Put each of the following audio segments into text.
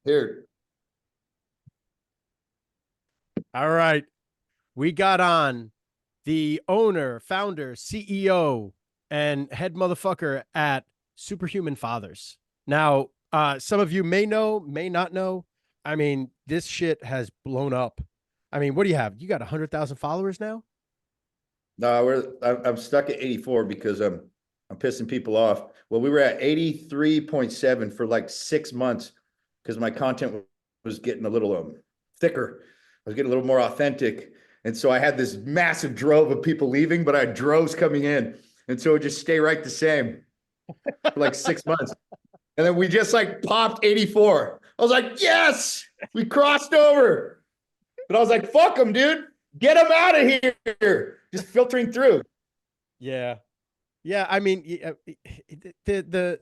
Here. All right. We got on the owner, founder, CEO, and head motherfucker at Superhuman Fathers. Now, some of you may know, may not know. I mean, this shit has blown up. I mean, what do you have? You got 100,000 followers now? No, I'm stuck at 84 because I'm pissing people off. Well, we were at 83.7 for like 6 months because my content was getting a little thicker. I was getting a little more authentic. And so I had this massive drove of people leaving, but I had droves coming in. And so it would just stay right the same for like 6 months. And then we just like popped 84. I was like, yes, we crossed over. But I was like, fuck them, dude. Get them out of here. Just filtering through. Yeah. Yeah. I mean, the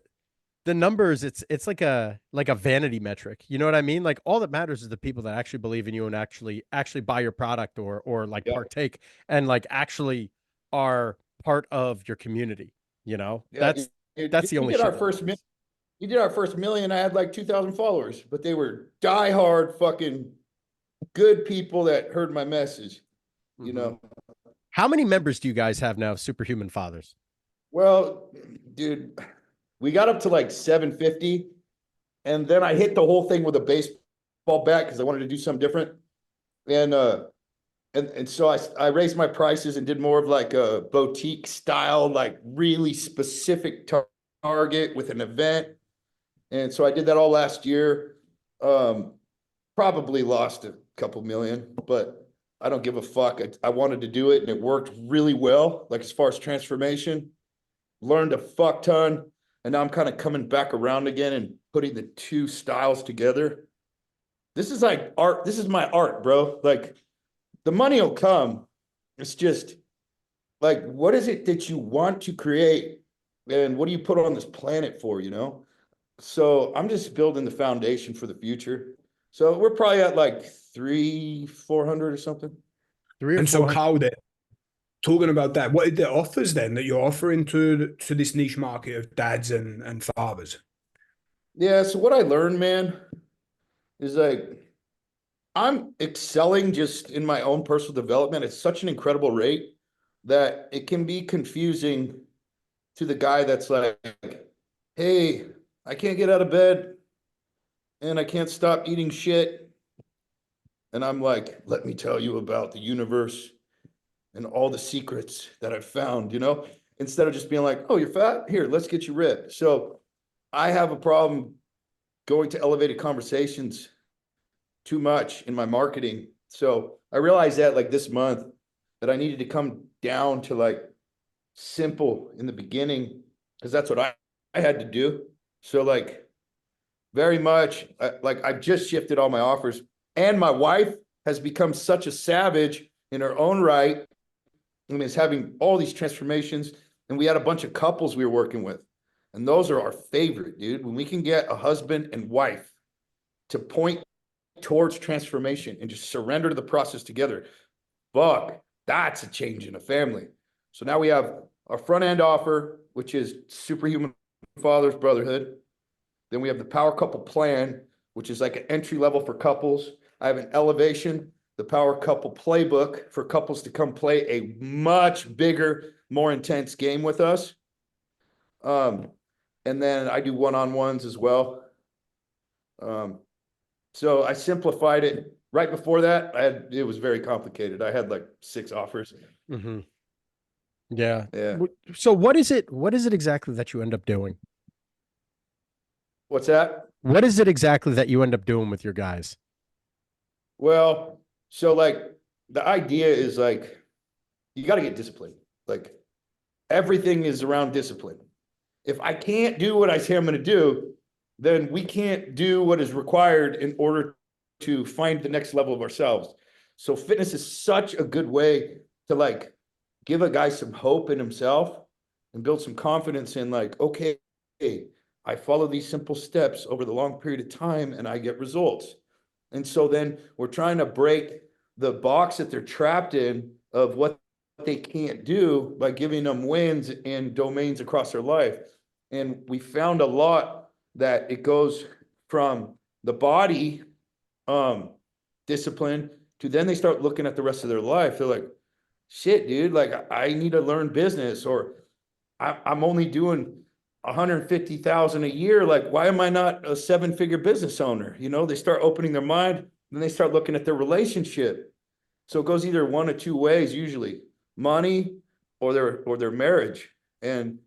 numbers, it's like a vanity metric. You know what I mean? Like all that matters is the people that actually believe in you and actually buy your product or like Yeah. partake and like actually are part of your community. You know, Yeah. that's the We only did shit our that first matters. we did our first million. I had like 2,000 followers, but they were diehard fucking good people that heard my message, you Mhm. know. How many members do you guys have now, Superhuman Fathers? Well, dude, we got up to like 750, and then I hit the whole thing with a baseball bat because I wanted to do something different. And so I raised my prices and did more of like a boutique style, like really specific target with an event. And so I did that all last year. Probably lost a couple million, but I don't give a fuck. I wanted to do it and it worked really well. Like as far as transformation, learned a fuck ton. And now I'm kind of coming back around again and putting the two styles together. This is like art. This is my art, bro. Like the money will come. It's just like, what is it that you want to create? And what do you put on this planet for, you know? So I'm just building the foundation for the future. So we're probably at like 400 or something. Three or And so, 400. Carl, then, talking about that, what are the offers then that you're offering to this niche market of dads and fathers? Yeah. So what I learned, man, is like I'm excelling just in my own personal development at such an incredible rate that it can be confusing to the guy that's like, hey, I can't get out of bed and I can't stop eating shit. And I'm like, let me tell you about the universe and all the secrets that I've found, you know, instead of just being like, oh, you're fat? Here, let's get you ripped. So I have a problem going to elevated conversations too much in my marketing. So I realized that like this month that I needed to come down to like simple in the beginning because that's what I had to do. So like very much like I've just shifted all my offers and my wife has become such a savage in her own right and is having all these transformations. And we had a bunch of couples we were working with. And those are our favorite, dude. When we can get a husband and wife to point towards transformation and just surrender to the process together, fuck, that's a change in a family. So now we have our front end offer, which is Superhuman Fathers Brotherhood. Then we have the Power Couple Plan, which is like an entry level for couples. I have an elevation, the Power Couple Playbook for couples to come play a much bigger, more intense game with us. And then I do one-on-ones as well. So I simplified it. Right before that, it was very complicated. I had like 6 offers. Mm-hmm. Yeah. Yeah. So what is it exactly that you end up doing? What's that? What is it exactly that you end up doing with your guys? Well, so like the idea is like you got to get disciplined. Like everything is around discipline. If I can't do what I say I'm going to do, then we can't do what is required in order to find the next level of ourselves. So fitness is such a good way to like give a guy some hope in himself and build some confidence in like, okay, I follow these simple steps over the long period of time and I get results. And so then we're trying to break the box that they're trapped in of what they can't do by giving them wins in domains across their life. And we found a lot that it goes from the body discipline to then they start looking at the rest of their life. They're like, shit, dude, like I need to learn business, or I'm only doing 150,000 a year. Like, why am I not a 7-figure business owner? You know, they start opening their mind, then they start looking at their relationship. So it goes either one of two ways, usually money or their marriage, and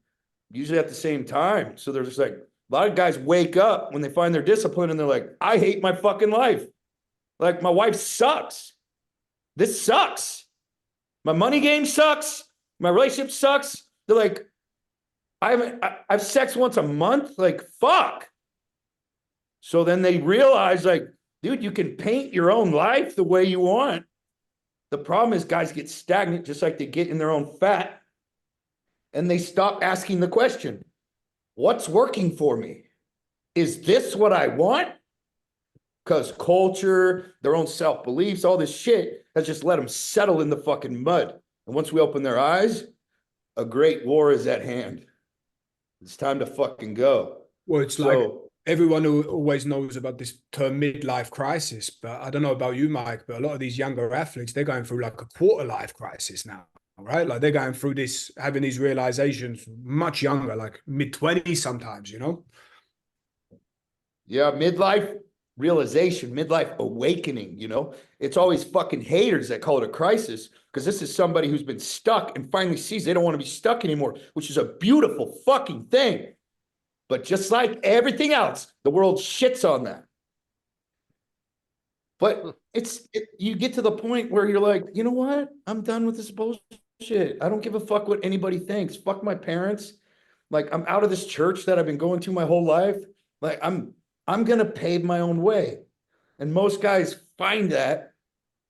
usually at the same time. So there's just like a lot of guys wake up when they find their discipline and they're like, I hate my fucking life. Like, my wife sucks. This sucks. My money game sucks. My relationship sucks. They're like, I've sex once a month. Like, fuck. So then they realize, like, dude, you can paint your own life the way you want. The problem is guys get stagnant, just like they get in their own fat, and they stop asking the question, what's working for me? Is this what I want? Because culture, their own self-beliefs, all this shit has just let them settle in the fucking mud. And once we open their eyes, a great war is at hand. It's time to fucking go. Well, it's like everyone who always knows about this term midlife crisis, but I don't know about you, Mike, but a lot of these younger athletes, they're going through like a quarter life crisis now, right? Like they're going through this, having these realizations much younger, like mid-20s sometimes, you know? Yeah, midlife realization, midlife awakening, you know? It's always fucking haters that call it a crisis, because this is somebody who's been stuck and finally sees they don't want to be stuck anymore, which is a beautiful fucking thing. But just like everything else, the world shits on that. But you get to the point where you're like, you know what? I'm done with this bullshit. I don't give a fuck what anybody thinks. Fuck my parents. Like, I'm out of this church that I've been going to my whole life. Like, I'm gonna pave my own way. And most guys find that,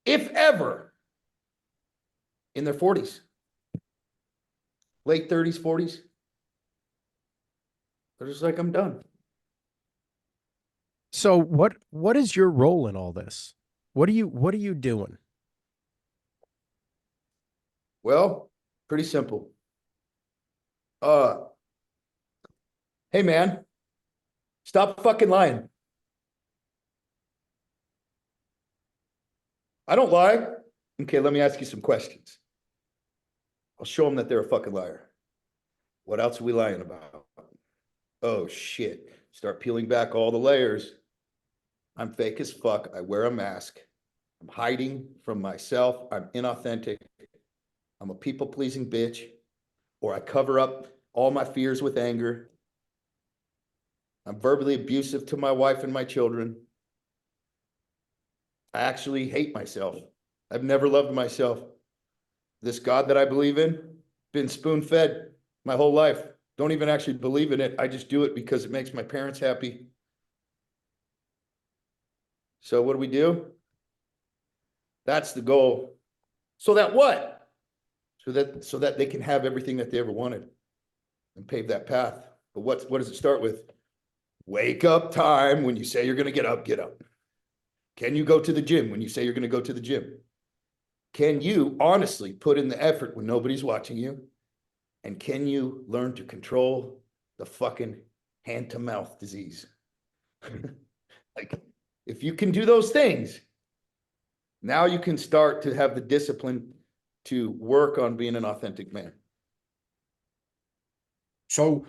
if ever, in their 40s, late 30s, 40s. They're just like, I'm done. So what is your role in all this? What are you doing? Well, pretty simple. Hey man, stop fucking lying. I don't lie. Okay, let me ask you some questions. I'll show them that they're a fucking liar. What else are we lying about? Oh shit. Start peeling back all the layers. I'm fake as fuck. I wear a mask. I'm hiding from myself. I'm inauthentic. I'm a people-pleasing bitch. Or I cover up all my fears with anger. I'm verbally abusive to my wife and my children. I actually hate myself. I've never loved myself. This God that I believe in, been spoon-fed my whole life. Don't even actually believe in it. I just do it because it makes my parents happy. So what do? That's the goal. So that what? So that they can have everything that they ever wanted and pave that path. But what does it start with? Wake up time. When you say you're going to get up, get up. Can you go to the gym when you say you're going to go to the gym? Can you honestly put in the effort when nobody's watching you? And can you learn to control the fucking hand-to-mouth disease? Like, if you can do those things, now you can start to have the discipline to work on being an authentic man. So,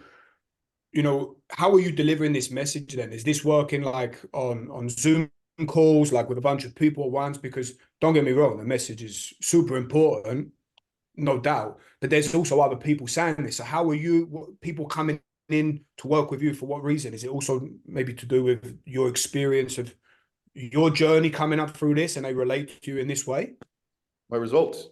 you know, how are you delivering this message then? Is this working like on Zoom calls, like with a bunch of people at once? Because don't get me wrong, the message is super important, no doubt, but there's also other people saying this. So how are people coming in to work with you for what reason? Is it also maybe to do with your experience of your journey coming up through this and they relate to you in this way? My results.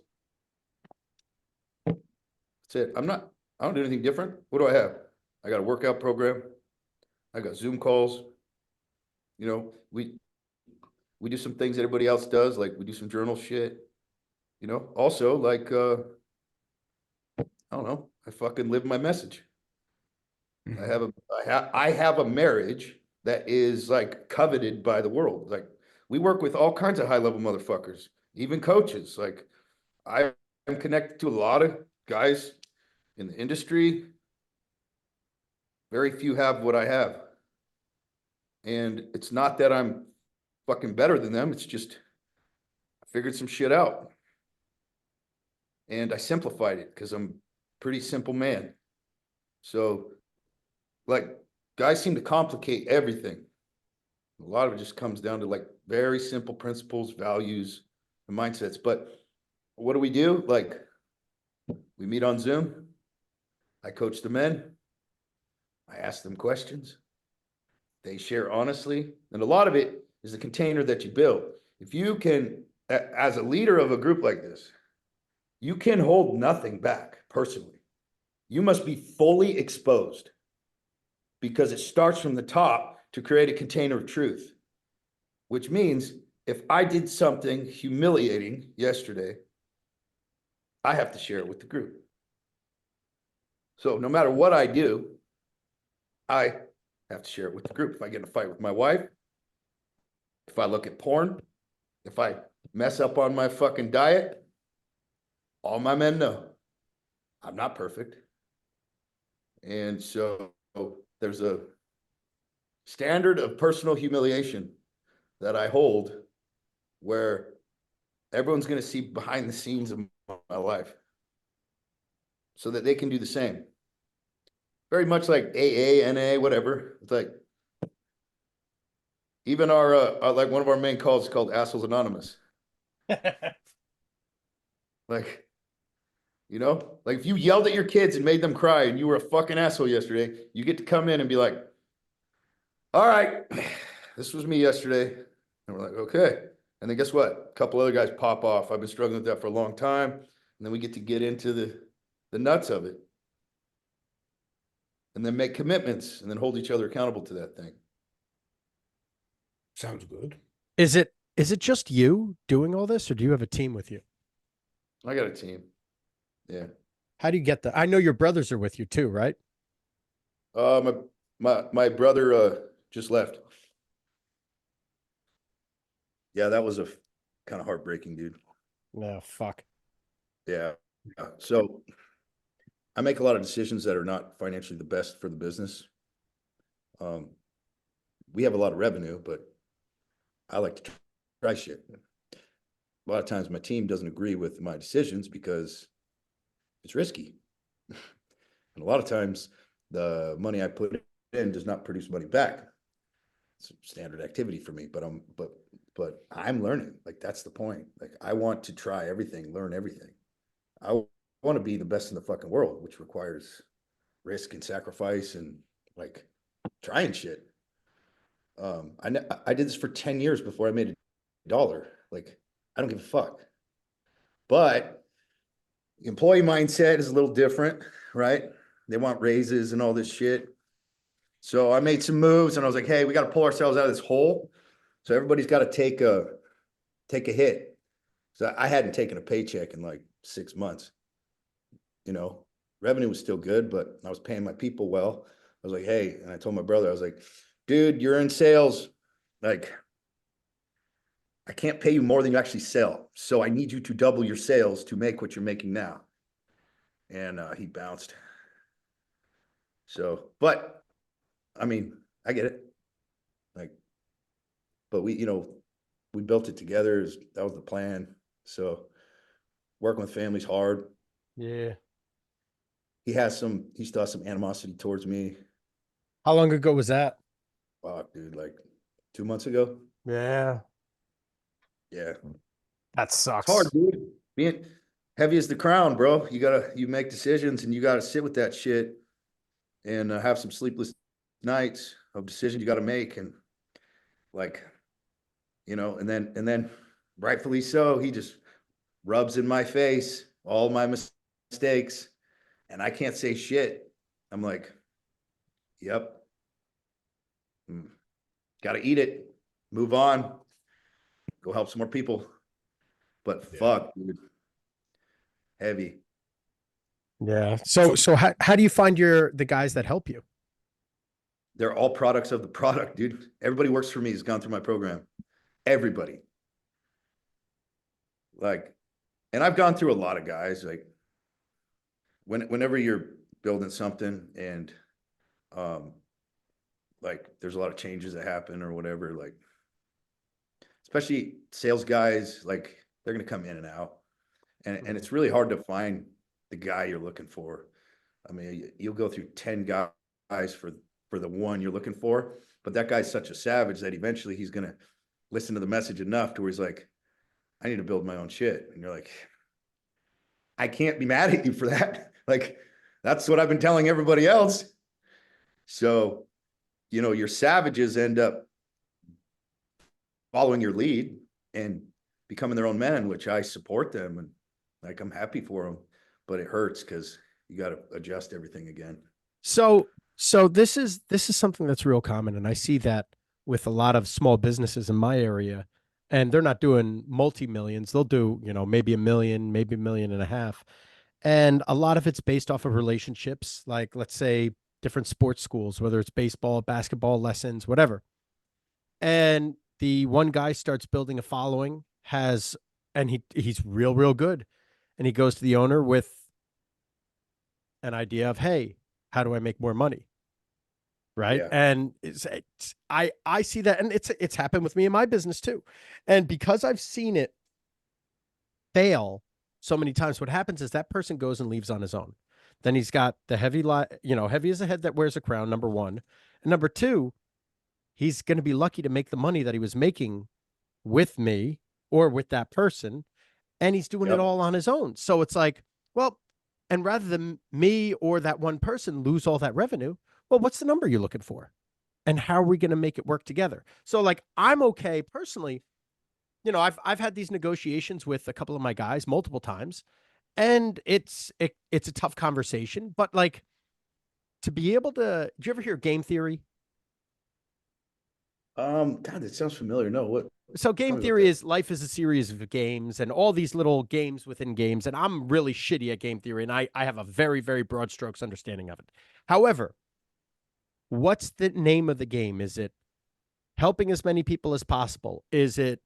That's it. I don't do anything different. What do I have? I got a workout program. I got Zoom calls. You know, we do some things that everybody else does. Like, we do some journal shit. You know, also, like, I don't know, I fucking live my message. Mm-hmm. I have a marriage that is like coveted by the world. Like, we work with all kinds of high level motherfuckers, even coaches. Like, I am connected to a lot of guys in the industry. Very few have what I have. And it's not that I'm fucking better than them. It's just I figured some shit out. And I simplified it because I'm a pretty simple man. So, like, guys seem to complicate everything. A lot of it just comes down to like very simple principles, values, and mindsets. But what do? Like, we meet on Zoom. I coach the men. I ask them questions. They share honestly. And a lot of it is the container that you build. If you can, as a leader of a group like this, you can hold nothing back personally. You must be fully exposed because it starts from the top to create a container of truth, which means if I did something humiliating yesterday, I have to share it with the group. So no matter what I do, I have to share it with the group. If I get in a fight with my wife, if I look at porn, if I mess up on my fucking diet, all my men know I'm not perfect. And so there's a standard of personal humiliation that I hold where everyone's going to see behind the scenes of my life so that they can do the same. Very much like AA, NA, whatever. It's like even our like one of our main calls is called Assholes Anonymous. Like, you know, like if you yelled at your kids and made them cry and you were a fucking asshole yesterday, you get to come in and be like, all right, this was me yesterday. And we're like, okay. And then guess what? A couple other guys pop off. I've been struggling with that for a long time. And then we get into the nuts of it. And then make commitments and then hold each other accountable to that thing. Sounds good. Is it just you doing all this, or do you have a team with you? I got a team. Yeah. How do you get that? I know your brothers are with you too, right? My brother just left. Yeah, that was a kind of heartbreaking, dude. No, fuck. Yeah. So I make a lot of decisions that are not financially the best for the business. We have a lot of revenue, but I like to try shit. A lot of times my team doesn't agree with my decisions because it's risky. And a lot of times the money I put in does not produce money back. It's a standard activity for me, but I'm learning. Like, that's the point. Like, I want to try everything, learn everything. I want to be the best in the fucking world, which requires risk and sacrifice and like trying shit. I did this for 10 years before I made $1. Like, I don't give a fuck. But the employee mindset is a little different, right? They want raises and all this shit. So I made some moves and I was like, hey, we got to pull ourselves out of this hole. So everybody's got to take a hit. So I hadn't taken a paycheck in like 6 months. You know, revenue was still good, but I was paying my people well. I was like, hey, and I told my brother, I was like, dude, you're in sales. Like, I can't pay you more than you actually sell. So I need you to double your sales to make what you're making now. And he bounced. So, but I mean, I get it. Like, but we built it together. That was the plan. So working with family's hard. Yeah. He still has some animosity towards me. How long ago was that? Fuck, dude, like 2 months ago. Yeah. Yeah. That sucks. It's hard, dude. Being heavy as the crown, bro. You make decisions and you gotta sit with that shit and have some sleepless nights of decisions you gotta make. And like, and then rightfully so, he just rubs in my face all my mistakes and I can't say shit. I'm like, yep. Gotta eat it, move on, go help some more people. But fuck, dude. Heavy. Yeah. So how do you find the guys that help you? They're all products of the product, dude. Everybody works for me has gone through my program. Everybody. Like, and I've gone through a lot of guys. Like, whenever you're building something and like there's a lot of changes that happen or whatever, like especially sales guys, like they're going to come in and out, and it's really hard to find the guy you're looking for. I mean, you'll go through 10 guys for the one you're looking for, but that guy's such a savage that eventually he's going to listen to the message enough to where he's like, I need to build my own shit. And you're like, I can't be mad at you for that. Like, that's what I've been telling everybody else. So, you know, your savages end up following your lead and becoming their own men, which I support them. And like, I'm happy for them, but it hurts because you got to adjust everything again. So this is something that's real common, and I see that with a lot of small businesses in my area, and they're not doing multi-millions. They'll do, you know, maybe 1 million, maybe 1.5 million. And a lot of it's based off of relationships, like let's say different sports schools, whether it's baseball, basketball lessons, whatever. And the one guy starts building a following, and he's real good. And he goes to the owner with an idea of, hey, how do I make more money? Right. Yeah. And I see that, and it's happened with me in my business too. And because I've seen it fail so many times, what happens is that person goes and leaves on his own. Then he's got the heavy heavy as a head that wears a crown, number one. And number two, he's going to be lucky to make the money that he was making with me or with that person, and he's doing it all on his own. So it's like, well, and rather than me or that one person lose all that revenue, well, what's the number you're looking for? And how are we going to make it work together? So like, I'm okay personally. You know, I've had these negotiations with a couple of my guys multiple times, and it's a tough conversation, but like, to be able to, do you ever hear game theory? God, that sounds familiar. No, what? So Tell game me about theory that. is life is a series of games and all these little games within games. And I'm really shitty at game theory, and I have a very, very broad strokes understanding of it. However, what's the name of the game? Is it helping as many people as possible? Is it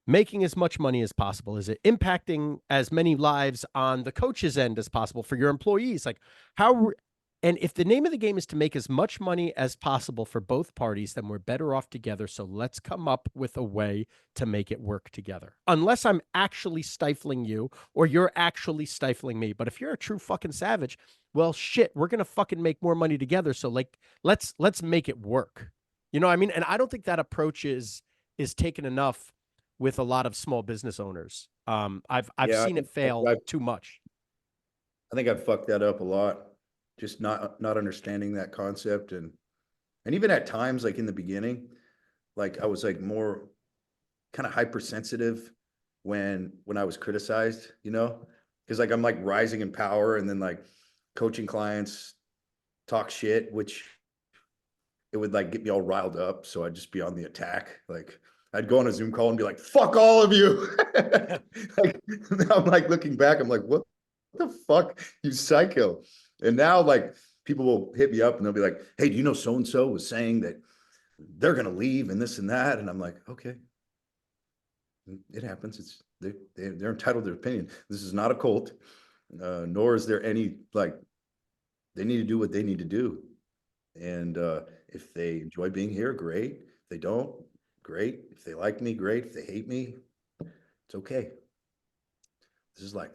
making as much money as possible? Is it impacting as many lives on the coach's end as possible for your employees? Like, how, and if the name of the game is to make as much money as possible for both parties, then we're better off together. So let's come up with a way to make it work together. Unless I'm actually stifling you or you're actually stifling me. But if you're a true fucking savage, well, shit, we're going to fucking make more money together. So like, let's make it work. You know what I mean? And I don't think that approach is taken enough with a lot of small business owners. I've Yeah, seen it fail too much. I think I've fucked that up a lot. Just not understanding that concept, and even at times, like in the beginning, like I was like more kind of hypersensitive when I was criticized, you know, because like I'm like rising in power, and then like coaching clients talk shit, which it would like get me all riled up. So I'd just be on the attack. Like I'd go on a Zoom call and be like, fuck all of you. Like now I'm like looking back, I'm like, what the fuck, you psycho. And now like people will hit me up and they'll be like, hey, do you know so and so was saying that they're gonna leave and this and that? And I'm like, okay, it happens. It's they're entitled to their opinion. This is not a cult, nor is there any like they need to do what they need to do. And if they enjoy being here, great. If they don't, great. If they like me, great. If they hate me, it's okay. This is life.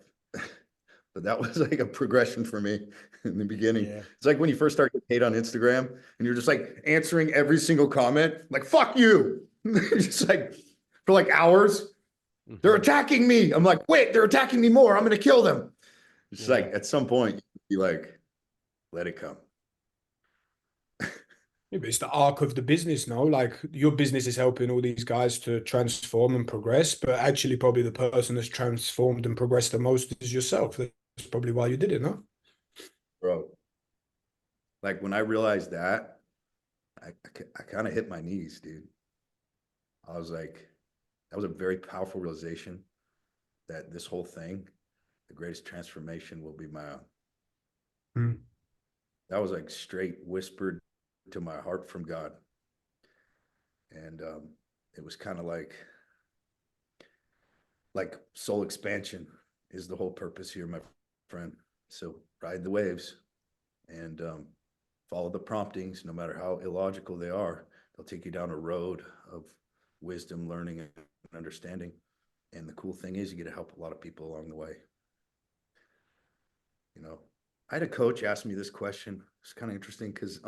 But that was like a progression for me in the beginning. Yeah. It's like when you first start getting hate on Instagram and you're just like answering every single comment, like, fuck you. Just like for like hours. They're attacking me. I'm like, wait, they're attacking me more. I'm going to kill them. It's like at some point, you be like, let it come. Yeah, but it's the arc of the business now. Like your business is helping all these guys to transform and progress, but actually probably the person that's transformed and progressed the most is yourself. That's probably why you did it, no? Bro, like when I realized that, I kind of hit my knees, dude. I was like, that was a very powerful realization that this whole thing, the greatest transformation will be my own. Mm. That was like straight whispered to my heart from God. And it was kind of like soul expansion is the whole purpose here, my friend. So ride the waves. And follow the promptings, no matter how illogical they are. They'll take you down a road of wisdom, learning, and understanding. And the cool thing is you get to help a lot of people along the way. You know, I had a coach ask me this question. It's kind of interesting because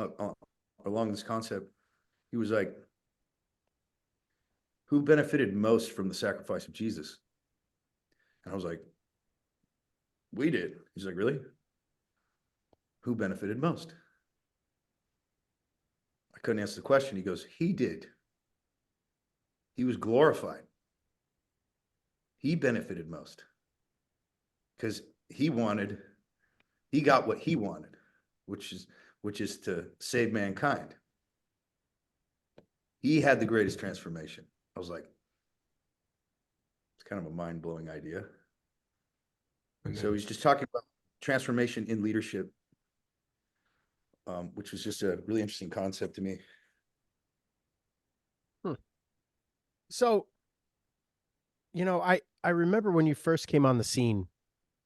along this concept, he was like, who benefited most from the sacrifice of Jesus? And I was like, we did. He's like, really? Who benefited most? I couldn't answer the question. He goes, he did. He was glorified. He benefited most because he got what he wanted, which is to save mankind. He had the greatest transformation. I was like, it's kind of a mind-blowing idea. So he's just talking about transformation in leadership, which was just a really interesting concept to me. So, you know, I remember when you first came on the scene,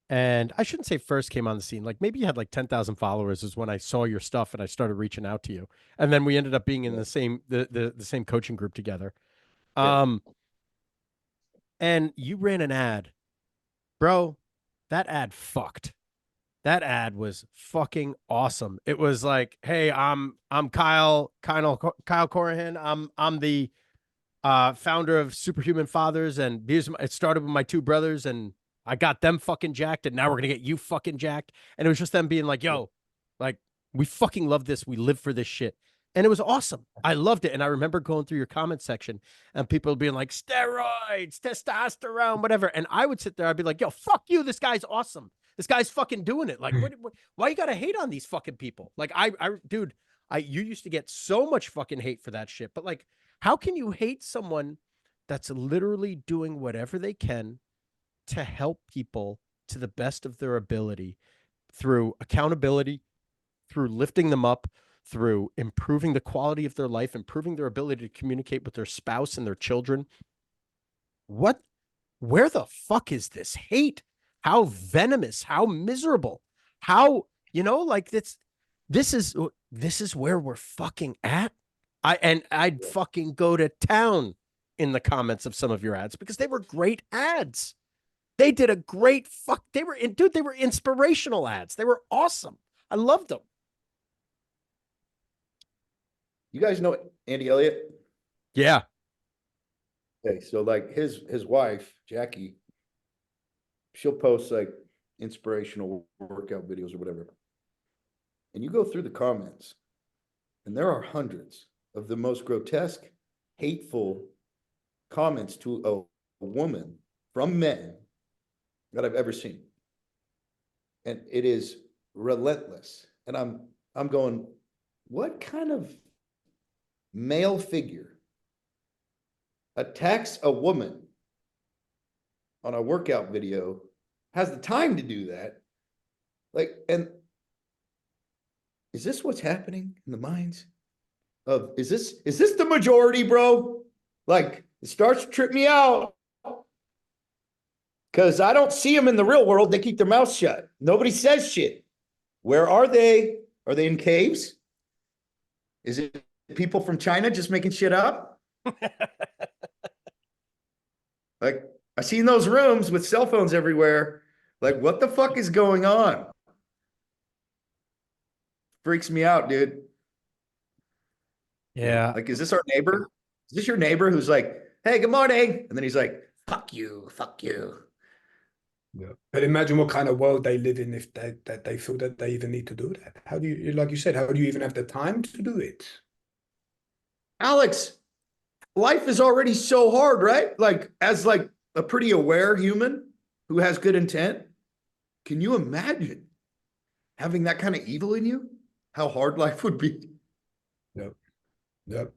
and I shouldn't say first came on the scene, like maybe you had like 10,000 followers is when I saw your stuff and I started reaching out to you. And then we ended up being in the same the same coaching group together. And you ran an ad. Bro, that ad fucked. That ad was fucking awesome. It was like, hey, I'm Kyle Carnohan. I'm the founder of SuperHuman Fathers, and it started with my two brothers, and I got them fucking jacked, and now we're gonna get you fucking jacked. And it was just them being like, yo, like, we fucking love this. We live for this shit. And it was awesome. I loved it. And I remember going through your comment section and people being like, steroids, testosterone, whatever. And I would sit there, I'd be like, yo, fuck you. This guy's awesome. This guy's fucking doing it. Like, why you gotta hate on these fucking people? Like, dude, you used to get so much fucking hate for that shit. But like, how can you hate someone that's literally doing whatever they can to help people to the best of their ability through accountability, through lifting them up, through improving the quality of their life, improving their ability to communicate with their spouse and their children? Where the fuck is this hate? How venomous, how miserable, how, like this is where we're fucking at. I'd fucking go to town in the comments of some of your ads because they were great ads. They did a great they were inspirational ads. They were awesome. I loved them. You guys know Andy Elliott? Yeah. Okay, so like his wife, Jackie, she'll post like inspirational workout videos or whatever. And you go through the comments, and there are hundreds of the most grotesque, hateful comments to a woman from men that I've ever seen. And it is relentless. And I'm going, what kind of male figure attacks a woman on a workout video, has the time to do that? Like, and is this what's happening in the minds of, is this the majority, bro? Like, it starts to trip me out because I don't see them in the real world. They keep their mouths shut. Nobody says shit. Where are they? Are they in caves? Is it people from China just making shit up? Like, I seen those rooms with cell phones everywhere. Like, what the fuck is going on? Freaks me out, dude. Yeah. Like, is this our neighbor? Is this your neighbor who's like, hey, good morning? And then he's like, fuck you, fuck you. Yeah. But imagine what kind of world they live in if they feel that they even need to do that. How do you, like you said, how do you even have the time to do it? Alex, life is already so hard, right? Like, as like a pretty aware human who has good intent, can you imagine having that kind of evil in you? How hard life would be. Yep. Yep.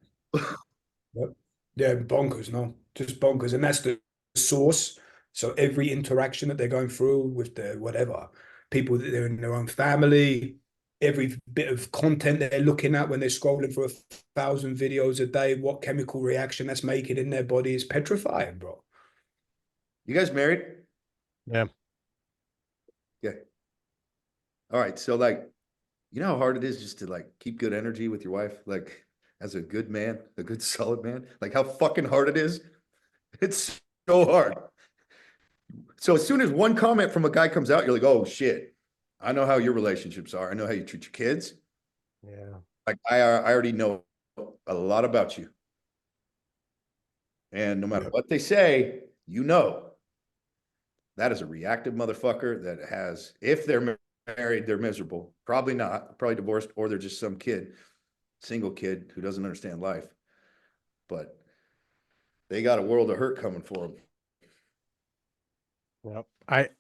Yep. Yeah, bonkers, no? Just bonkers. And that's the source. So every interaction that they're going through with the whatever, people that they're in their own family, every bit of content they're looking at when they're scrolling for 1,000 videos a day, what chemical reaction that's making in their body is petrifying, bro. You guys married? Yeah. Yeah. All right. So like, you know how hard it is just to like keep good energy with your wife, like as a good man, a good solid man, like how fucking hard it is. It's so hard. So as soon as one comment from a guy comes out, you're like, oh shit, I know how your relationships are. I know how you treat your kids. Yeah. Like I already know a lot about you. And no matter Yeah. what they say, you know, that is a reactive motherfucker that has, if they're married, they're miserable. Probably not, probably divorced, or they're just some kid, single kid who doesn't understand life. But they got a world of hurt coming for them. Yep.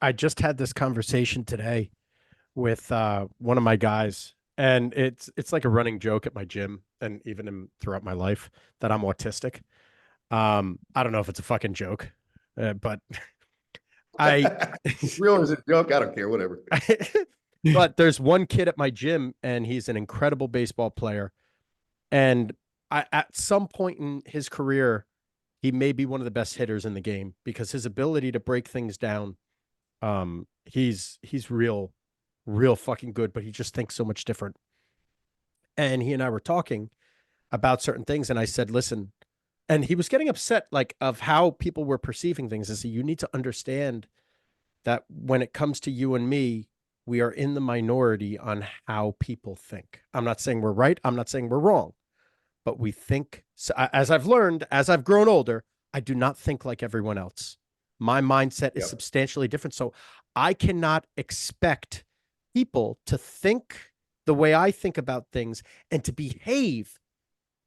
I just had this conversation today with one of my guys, and it's like a running joke at my gym and even throughout my life that I'm autistic. I don't know if it's a fucking joke, but I Real as a joke, I don't care, whatever. but there's one kid at my gym and he's an incredible baseball player. And at some point in his career, he may be one of the best hitters in the game because his ability to break things down, he's real fucking good, but he just thinks so much different. And he and I were talking about certain things, and I said, listen, and he was getting upset like of how people were perceiving things. I said, you need to understand that when it comes to you and me, we are in the minority on how people think. I'm not saying we're right. I'm not saying we're wrong, but we think, so as I've learned, as I've grown older, I do not think like everyone else. My mindset is Yep. substantially different. So I cannot expect people to think the way I think about things and to behave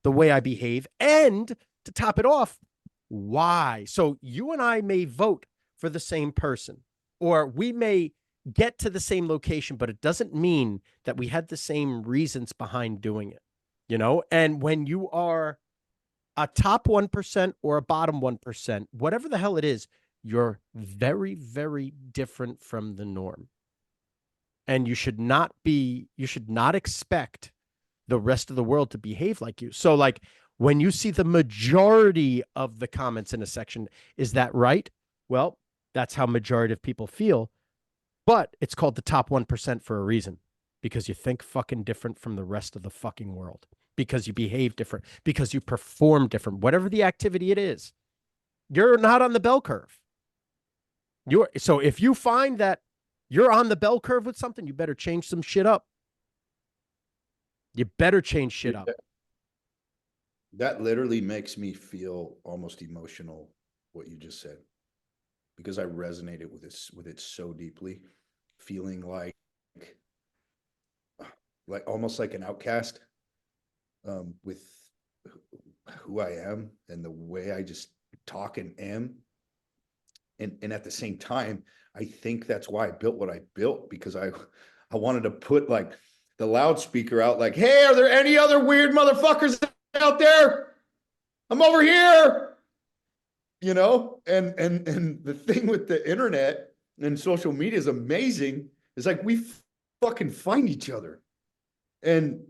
the way I behave. And to top it off, why? So you and I may vote for the same person, or we may get to the same location, but it doesn't mean that we had the same reasons behind doing it, you know? And when you are a top 1% or a bottom 1%, whatever the hell it is, you're very, very different from the norm. And you should not expect the rest of the world to behave like you. So like when you see the majority of the comments in a section, is that right? Well, that's how majority of people feel, but it's called the top 1% for a reason, because you think fucking different from the rest of the fucking world, because you behave different, because you perform different, whatever the activity it is. You're not on the bell curve. So if you find that you're on the bell curve with something, you better change some shit up. You better change shit up. That literally makes me feel almost emotional, what you just said, because I resonated with it so deeply, feeling like almost like an outcast, with who I am and the way I just talk and am. And at the same time, I think that's why I built what I built, because I wanted to put like the loudspeaker out, like, hey, are there any other weird motherfuckers out there? I'm over here, you know? And the thing with the internet and social media is amazing. It's like we fucking find each other. And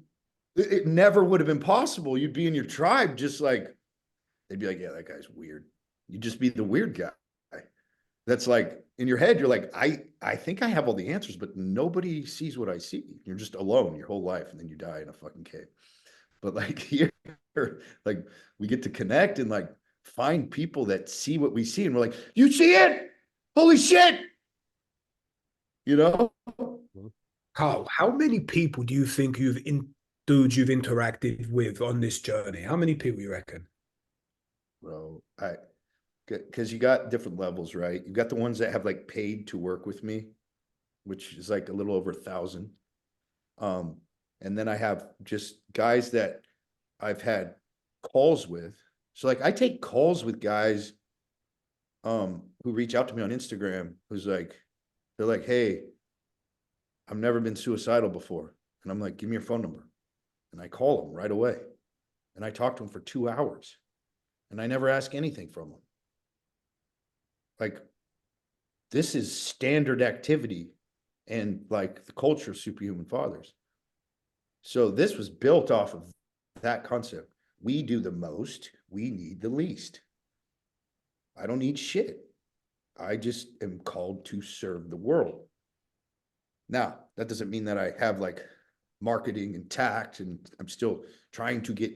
it never would have been possible. You'd be in your tribe, just like they'd be like, yeah, that guy's weird. You'd just be the weird guy. That's like in your head, you're like, I think I have all the answers, but nobody sees what I see. You're just alone your whole life, and then you die in a fucking cave. But like here, like we get to connect and like find people that see what we see, and we're like, you see it? Holy shit! You know? Carl, how many people do you think dudes you've interacted with on this journey? How many people you reckon? Bro, because you got different levels, right? You got the ones that have like paid to work with me, which is like a little over 1,000. And then I have just guys that I've had calls with. So like I take calls with guys who reach out to me on Instagram, who's like, they're like, hey, I've never been suicidal before. And I'm like, give me your phone number. And I call them right away. And I talk to them for 2 hours. And I never ask anything from them. Like, this is standard activity and like the culture of Superhuman Fathers. So this was built off of that concept. We do the most, we need the least. I don't need shit. I just am called to serve the world. Now, that doesn't mean that I have like marketing and tact, and I'm still trying to get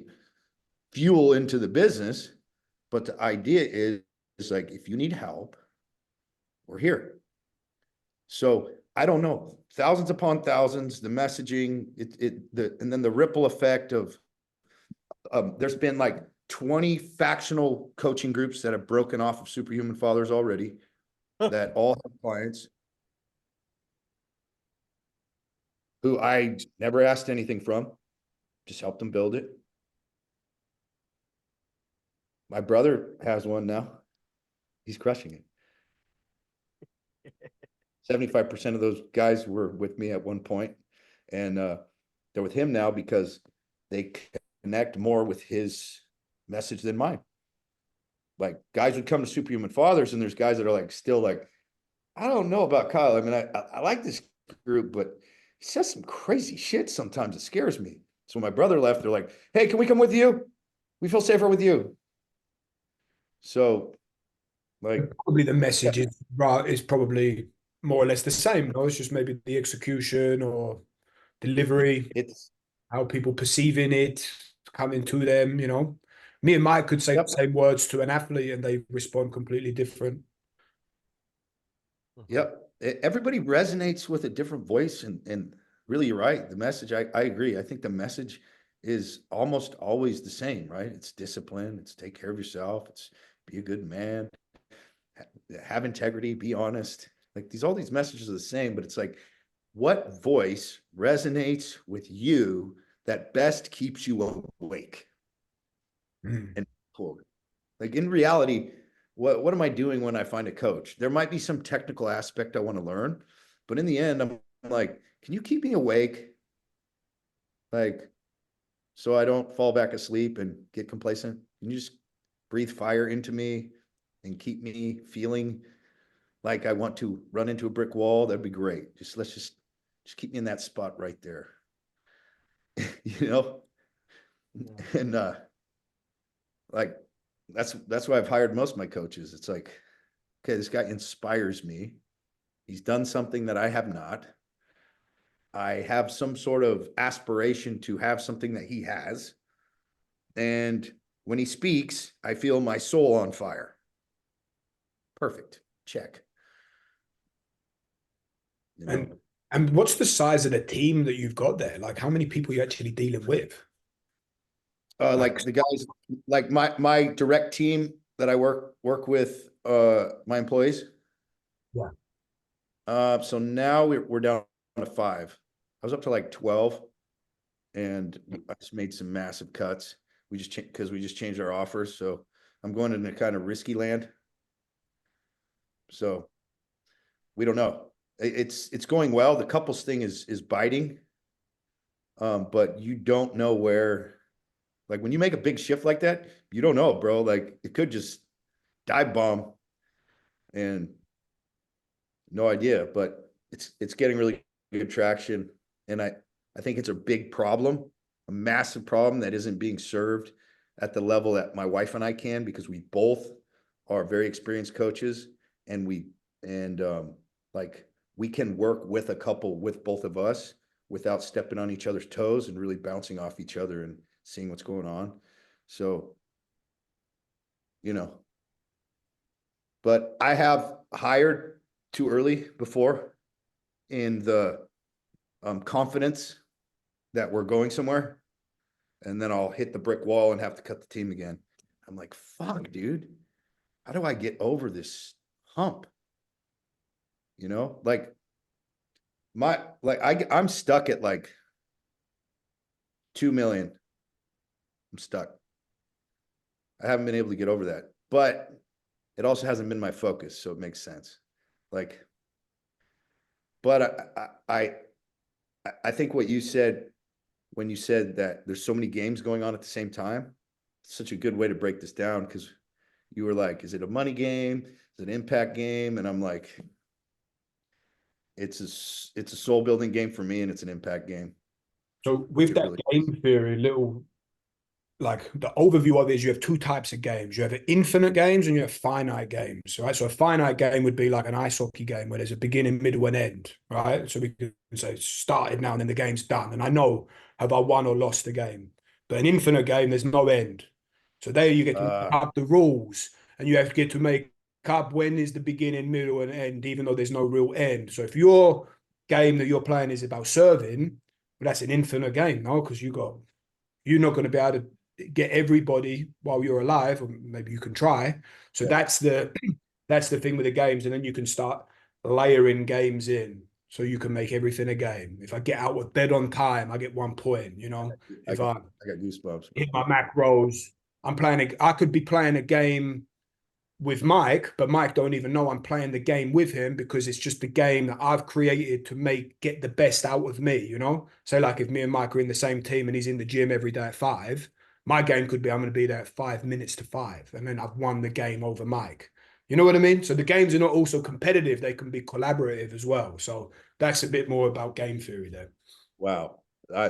fuel into the business. But the idea is like, if you need help, we're here. So I don't know, thousands upon thousands, the messaging, and then the ripple effect of, there's been like 20 factional coaching groups that have broken off of Superhuman Fathers already, that all have clients who I never asked anything from, just helped them build it. My brother has one now. He's crushing it. 75% of those guys were with me at one point, and they're with him now because they connect more with his message than mine. Like, guys would come to Superhuman Fathers, and there's guys that are like, still like, I don't know about Kyle. I mean, I like this group, but he says some crazy shit sometimes. It scares me. So when my brother left, they're like, hey, can we come with you? We feel safer with you. So, like, Probably the message is probably more or less the same. No, it's just maybe the execution or delivery, it's how people perceiving it, coming to them. You know, me and Mike could say yep. the same words to an athlete, and they respond completely different. Yep. Everybody resonates with a different voice, and really, you're right. The message, I agree. I think the message is almost always the same, right? It's discipline. It's take care of yourself. It's be a good man, have integrity, be honest. Like, all these messages are the same, but it's like, what voice resonates with you that best keeps you awake and forward? Like, in reality, what am I doing when I find a coach? There might be some technical aspect I want to learn, but in the end, I'm like, can you keep me awake? Like, so I don't fall back asleep and get complacent? Can you just breathe fire into me and keep me feeling like I want to run into a brick wall? That'd be great. Let's just keep me in that spot right there. You know? And like, that's why I've hired most of my coaches. It's like, okay, this guy inspires me. He's done something that I have not. I have some sort of aspiration to have something that he has. And when he speaks, I feel my soul on fire. Perfect. Check. You know? And what's the size of the team that you've got there? Like, how many people are you actually dealing with? Like the guys, like my direct team that I work with, my employees. Yeah. So now we're down to 5. I was up to like 12, and I just made some massive cuts. We just because we just changed our offers, so I'm going into kind of risky land. So we don't know. It's going well. The couples thing is biting, but you don't know where. Like, when you make a big shift like that, you don't know, bro. Like, it could just dive bomb, and no idea. But it's getting really good traction, and I think it's a big problem, a massive problem that isn't being served at the level that my wife and I can, because we both are very experienced coaches, and like, we can work with a couple, with both of us, without stepping on each other's toes and really bouncing off each other and seeing what's going on. So, you know, but I have hired too early before, in the confidence that we're going somewhere, and then I'll hit the brick wall and have to cut the team again. I'm like, fuck, dude, how do I get over this hump? You know, like, I'm stuck at like 2 million. I'm stuck. I haven't been able to get over that, but it also hasn't been my focus, so it makes sense. Like, but I think what you said when you said that there's so many games going on at the same time, it's such a good way to break this down, because you were like, is it a money game? Is it an impact game? And I'm like, it's a soul building game for me, and it's an impact game. So with It that really game theory, little like the overview of it is you have two types of games. You have infinite games and you have finite games, right? So a finite game would be like an ice hockey game where there's a beginning, middle, and end, right? So we can say it started now and then the game's done. And I know have I won or lost the game. But an infinite game, there's no end. So there you get to make up the rules and you have to get to make up when is the beginning, middle, and end, even though there's no real end. So if your game that you're playing is about serving, well, that's an infinite game, no? Because you're not going to be able to get everybody while you're alive, or maybe you can try. So that's the thing with the games, and then you can start layering games in, so you can make everything a game. If I get out with bed on time, I get 1 point. You know, if I got goosebumps. hit my macros, I could be playing a game with Mike, but Mike don't even know I'm playing the game with him because it's just the game that I've created to get the best out of me, you know? So like if me and Mike are in the same team and he's in the gym every day at 5, my game could be I'm going to be there at 5 minutes to 5, and then I've won the game over Mike. You know what I mean? So the games are not also competitive, they can be collaborative as well. So that's a bit more about game theory there. Wow.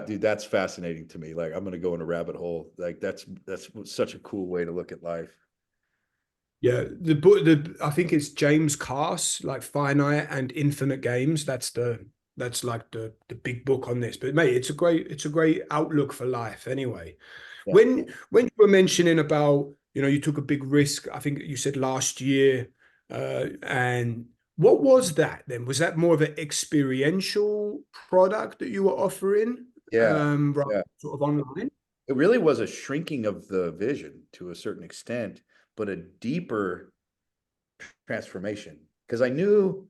Dude, that's fascinating to me. Like I'm going to go in a rabbit hole. Like that's such a cool way to look at life. Yeah, the book, I think it's James Cass, like Finite and Infinite Games. That's like the big book on this. But mate, it's a great outlook for life anyway. Yeah. When you were mentioning about, you know, you took a big risk, I think you said last year, and what was that then? Was that more of an experiential product that you were offering? Yeah. Right, sort of online? It really was a shrinking of the vision to a certain extent, but a deeper transformation. Because I knew,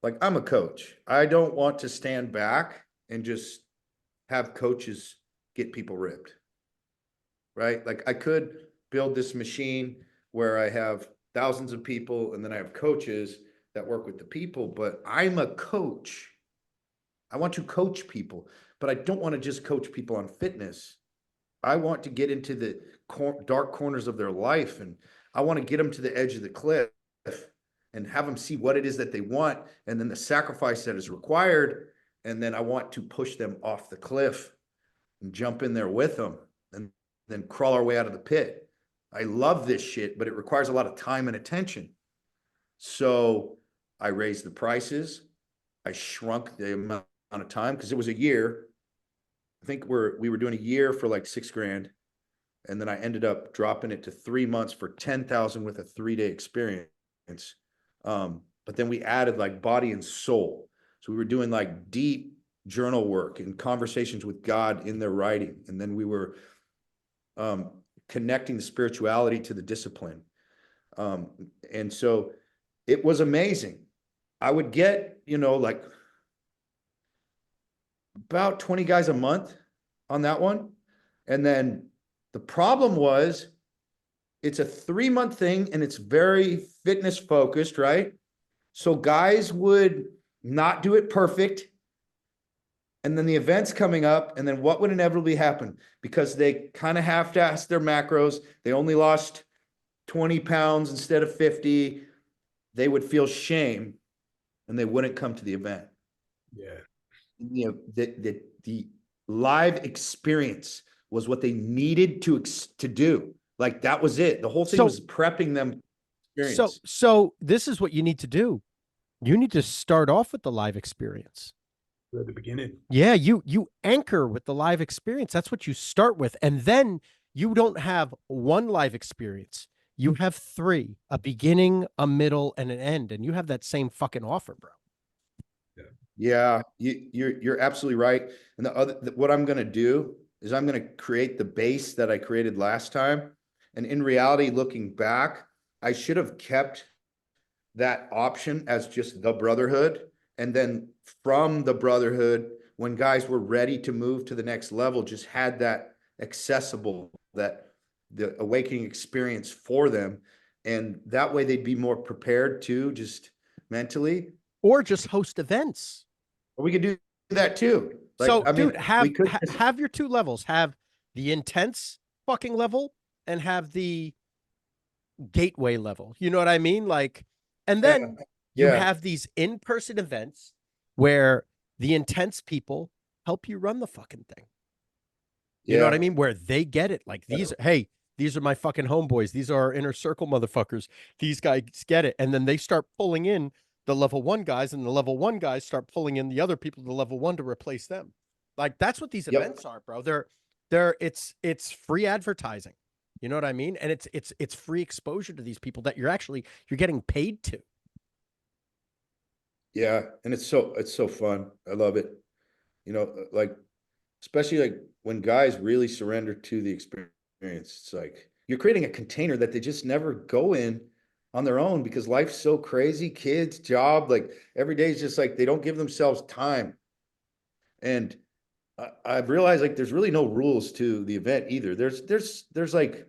like, I'm a coach. I don't want to stand back and just have coaches get people ripped, right? Like, I could build this machine where I have thousands of people and then I have coaches that work with the people, but I'm a coach. I want to coach people, but I don't want to just coach people on fitness. I want to get into the dark corners of their life, and I want to get them to the edge of the cliff and have them see what it is that they want, and then the sacrifice that is required. And then I want to push them off the cliff and jump in there with them and then crawl our way out of the pit. I love this shit, but it requires a lot of time and attention. So I raised the prices. I shrunk the amount of time because it was a year. I think we were doing a year for like $6,000. And then I ended up dropping it to 3 months for 10,000 with a 3-day experience. But then we added like body and soul. So we were doing like deep journal work and conversations with God in their writing. And then we were connecting the spirituality to the discipline. And so it was amazing. I would get, you know, like about 20 guys a month on that one. And then the problem was it's a 3-month thing and it's very fitness focused, right? So guys would not do it perfect. And then the event's coming up, and then what would inevitably happen? Because they kind of half-assed their macros, they only lost 20 pounds instead of 50, they would feel shame and they wouldn't come to the event. Yeah. You know, the live experience was what they needed to do. Like that was it. The whole thing was prepping them. So this is what you need to do. You need to start off with the live experience. At the beginning. Yeah, you anchor with the live experience. That's what you start with. And then you don't have one live experience. You have 3, a beginning, a middle, and an end. And you have that same fucking offer, bro. Yeah, you're absolutely right. And what I'm going to do is I'm going to create the base that I created last time. And in reality, looking back, I should have kept that option as just the brotherhood. And then from the brotherhood, when guys were ready to move to the next level, just had that accessible, that the awakening experience for them. And that way they'd be more prepared too, just mentally. Or just host events. We could do that too. Like, so, I mean, dude, have your 2 levels. Have the intense fucking level and have the gateway level. You know what I mean? Like, and then you have these in-person events where the intense people help you run the fucking thing. You know what I Yeah. mean? Where they get it. Like these, hey, these are my fucking homeboys. These are our inner circle motherfuckers. These guys get it. And then they start pulling in the level 1 guys, and the level 1 guys start pulling in the other people to level 1 to replace them. Like that's what these Yep. events are, bro. It's free advertising. You know what I mean? And it's free exposure to these people that you're getting paid to. Yeah. And it's so fun. I love it. You know, like, especially like when guys really surrender to the experience. It's like you're creating a container that they just never go in on their own because life's so crazy, kids, job, like every day is just like they don't give themselves time. And I've realized like there's really no rules to the event either. There's like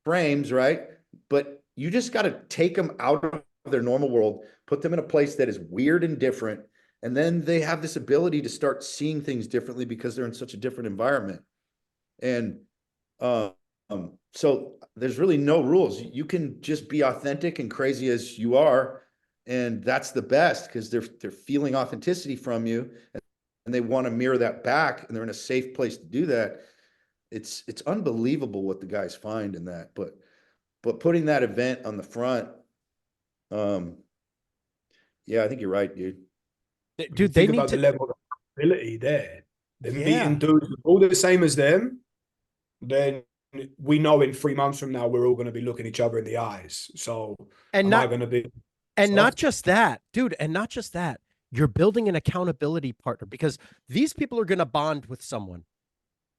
frames, right? But you just got to take them out of their normal world, put them in a place that is weird and different, and then they have this ability to start seeing things differently because they're in such a different environment. And um, so there's really no rules. You can just be authentic and crazy as you are, and that's the best because they're feeling authenticity from you, and they want to mirror that back, and they're in a safe place to do that. It's unbelievable what the guys find in that. But putting that event on the front, um, yeah, I think you're right, dude. Dude, they Think need about the to. level of ability there. They're meeting Yeah. dudes all the same as them. Then we know in 3 months from now we're all going to be looking each other in the eyes. So And am I not going to be and not soft? just that, dude, and not just that. You're building an accountability partner because these people are going to bond with someone.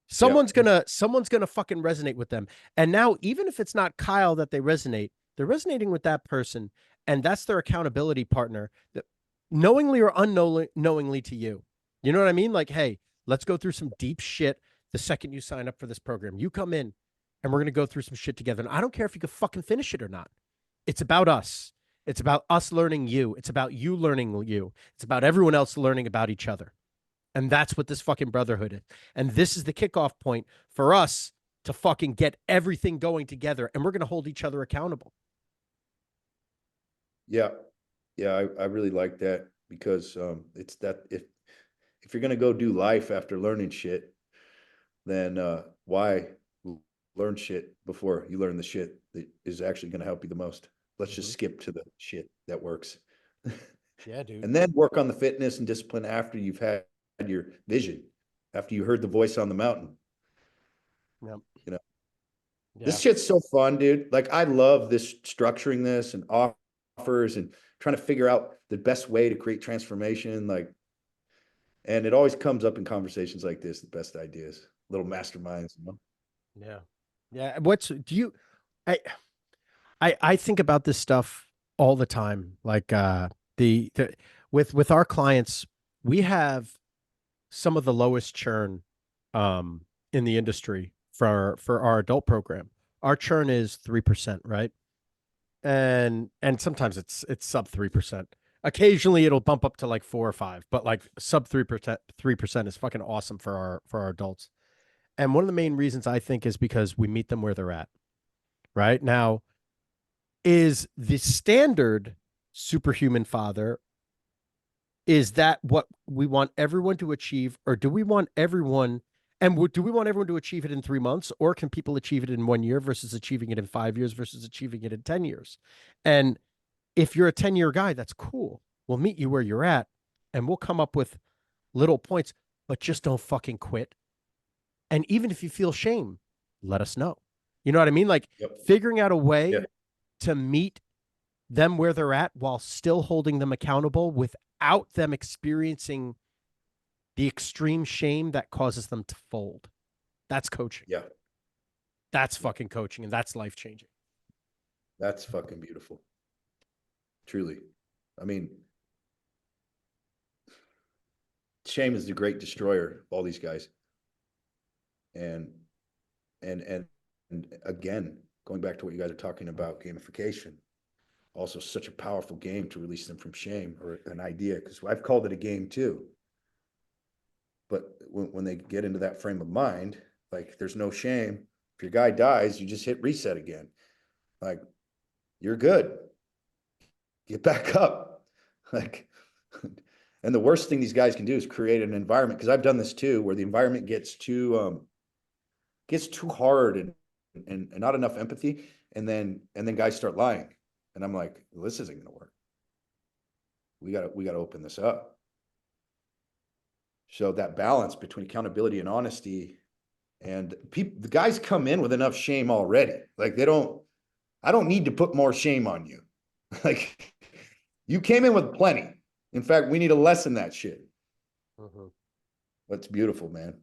Yep. Someone's gonna fucking resonate with them. And now, even if it's not Kyle that they resonate, they're resonating with that person, and that's their accountability partner, that knowingly or unknowingly to you. You know what I mean? Like, hey, let's go through some deep shit the second you sign up for this program. You come in and we're gonna go through some shit together. And I don't care if you can fucking finish it or not. It's about us. It's about us learning you. It's about you learning you. It's about everyone else learning about each other. And that's what this fucking brotherhood is. And this is the kickoff point for us to fucking get everything going together. And we're going to hold each other accountable. Yeah. Yeah, I really like that because it's that if you're gonna go do life after learning shit, then why learn shit before you learn the shit that is actually gonna help you the most? Let's just skip to the shit that works. Yeah, dude. And then work on the fitness and discipline after you've had your vision, after you heard the voice on the mountain. Yep. You know, Yeah. this shit's so fun, dude. Like I love this structuring this and offers and trying to figure out the best way to create transformation. Like, and it always comes up in conversations like this, the best ideas, little masterminds, you know? Yeah. Yeah. I think about this stuff all the time. Like the with our clients, we have some of the lowest churn in the industry for our adult program. Our churn is 3%, right? And sometimes it's sub 3%. Occasionally it'll bump up to like 4 or 5, but like sub 3% is fucking awesome for our adults. And one of the main reasons I think is because we meet them where they're at. Right? Now, is the standard superhuman father, is that what we want everyone to achieve, or do we want everyone do we want everyone to achieve it in 3 months, or can people achieve it in 1 year versus achieving it in 5 years versus achieving it in 10 years? And if you're a 10-year guy, that's cool. We'll meet you where you're at and we'll come up with little points, but just don't fucking quit. And even if you feel shame, let us know. You know what I mean? Like figuring out a way to meet them where they're at while still holding them accountable without them experiencing the extreme shame that causes them to fold. That's coaching. Yeah. That's fucking coaching, and that's life changing. That's fucking beautiful. Truly. I mean, shame is the great destroyer of all these guys. And and again, going back to what you guys are talking about, gamification, also such a powerful game to release them from shame, or an idea, because I've called it a game too. But when they get into that frame of mind, like there's no shame. If your guy dies, you just hit reset again. Like you're good. Get back up. Like, and the worst thing these guys can do is create an environment. Because I've done this too, where the environment gets too gets too hard and not enough empathy. And then guys start lying. And I'm like, well, this isn't going to work. We gotta open this up. So that balance between accountability and honesty, and the guys come in with enough shame already. Like I don't need to put more shame on you. Like you came in with plenty. In fact, we need to lessen that shit. That's beautiful, man.